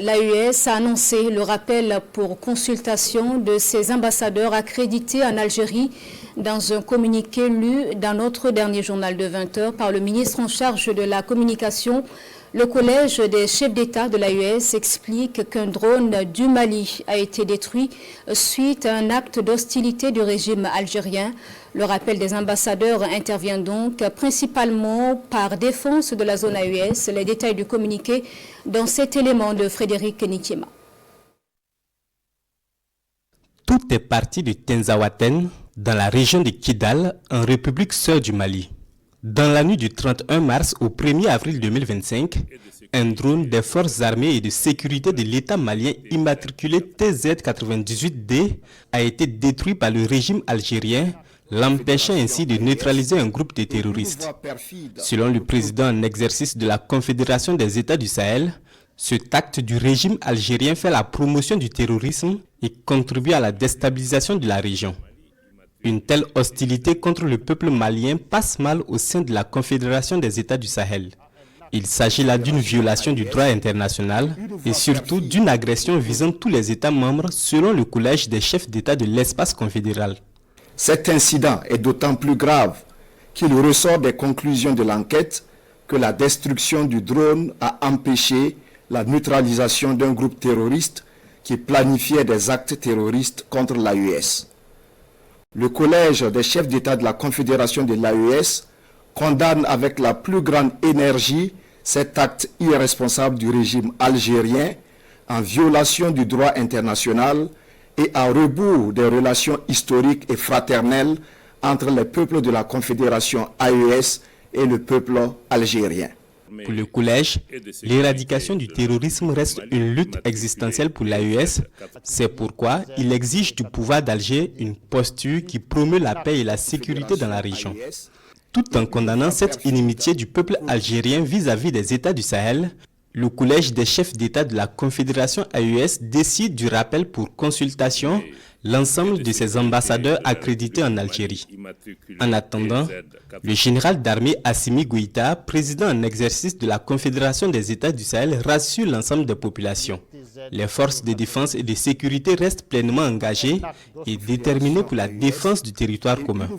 L'AES a annoncé le rappel pour consultation de ses ambassadeurs accrédités en Algérie dans un communiqué lu dans notre dernier journal de 20 heures par le ministre en charge de la communication. Le collège des chefs d'État de l'AES explique qu'un drone du Mali a été détruit suite à un acte d'hostilité du régime algérien. Le rappel des ambassadeurs intervient donc principalement par défense de la zone AES. Les détails du communiqué dans cet élément de Frédéric Nitiema. Tout est parti de Tenzawaten, dans la région de Kidal, en République sœur du Mali. Dans la nuit du 31 mars au 1er avril 2025, un drone des forces armées et de sécurité de l'État malien immatriculé TZ98D a été détruit par le régime algérien, l'empêchant ainsi de neutraliser un groupe de terroristes. Selon le président en exercice de la Confédération des États du Sahel, cet acte du régime algérien fait la promotion du terrorisme et contribue à la déstabilisation de la région. Une telle hostilité contre le peuple malien passe mal au sein de la Confédération des États du Sahel. Il s'agit là d'une violation du droit international et surtout d'une agression visant tous les États membres selon le collège des chefs d'État de l'espace confédéral. Cet incident est d'autant plus grave qu'il ressort des conclusions de l'enquête que la destruction du drone a empêché la neutralisation d'un groupe terroriste qui planifiait des actes terroristes contre l'AES. Le collège des chefs d'État de la Confédération de l'AES condamne avec la plus grande énergie cet acte irresponsable du régime algérien en violation du droit international et à rebours des relations historiques et fraternelles entre les peuples de la Confédération AES et le peuple algérien. Pour le collège, l'éradication du terrorisme reste une lutte existentielle pour l'AES. C'est pourquoi il exige du pouvoir d'Alger une posture qui promeut la paix et la sécurité dans la région. Tout en condamnant cette inimitié du peuple algérien vis-à-vis des États du Sahel, le collège des chefs d'État de la Confédération AES décide du rappel pour consultation l'ensemble de ses ambassadeurs accrédités en Algérie. En attendant, le général d'armée Assimi Goïta, président en exercice de la Confédération des États du Sahel, rassure l'ensemble des populations. Les forces de défense et de sécurité restent pleinement engagées et déterminées pour la défense du territoire commun.